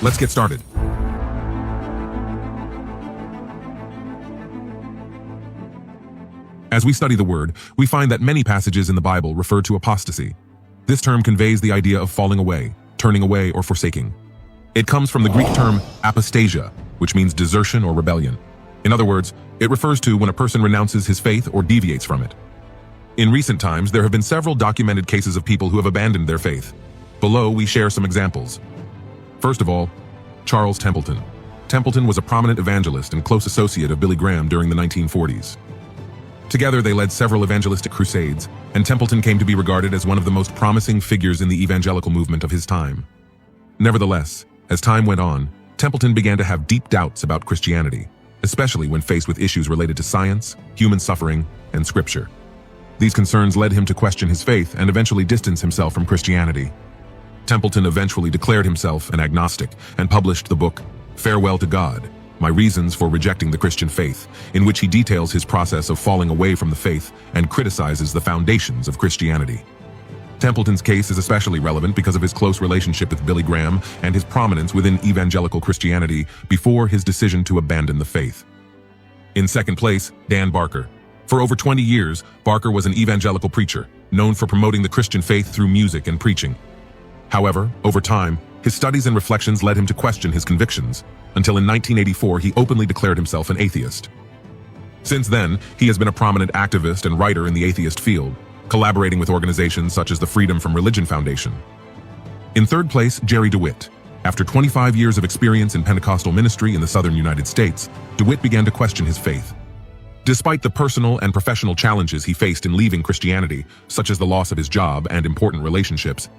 Let's get started. As we study the word, we find that many passages in the Bible refer to apostasy. This term conveys the idea of falling away, turning away, or forsaking. It comes from the Greek term apostasia, which means desertion or rebellion. In other words, it refers to when a person renounces his faith or deviates from it. In recent times, there have been several documented cases of people who have abandoned their faith. Below, we share some examples. First of all, Charles Templeton. Templeton was a prominent evangelist and close associate of Billy Graham during the 1940s. Together, they led several evangelistic crusades, and Templeton came to be regarded as one of the most promising figures in the evangelical movement of his time. Nevertheless, as time went on, Templeton began to have deep doubts about Christianity, especially when faced with issues related to science, human suffering, and scripture. These concerns led him to question his faith and eventually distance himself from Christianity. Templeton eventually declared himself an agnostic and published the book, Farewell to God, My Reasons for Rejecting the Christian Faith, in which he details his process of falling away from the faith and criticizes the foundations of Christianity. Templeton's case is especially relevant because of his close relationship with Billy Graham and his prominence within evangelical Christianity before his decision to abandon the faith. In second place, Dan Barker. For over 20 years, Barker was an evangelical preacher, known for promoting the Christian faith through music and preaching. However, over time, his studies and reflections led him to question his convictions, until in 1984 he openly declared himself an atheist. Since then, he has been a prominent activist and writer in the atheist field, collaborating with organizations such as the Freedom from Religion Foundation. In third place, Jerry DeWitt. After 25 years of experience in Pentecostal ministry in the southern United States, DeWitt began to question his faith. Despite the personal and professional challenges he faced in leaving Christianity, such as the loss of his job and important relationships,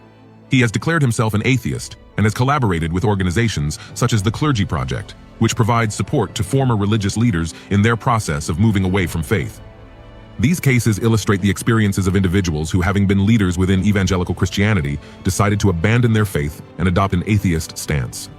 he has declared himself an atheist and has collaborated with organizations such as the Clergy Project, which provides support to former religious leaders in their process of moving away from faith. These cases illustrate the experiences of individuals who, having been leaders within evangelical Christianity, decided to abandon their faith and adopt an atheist stance.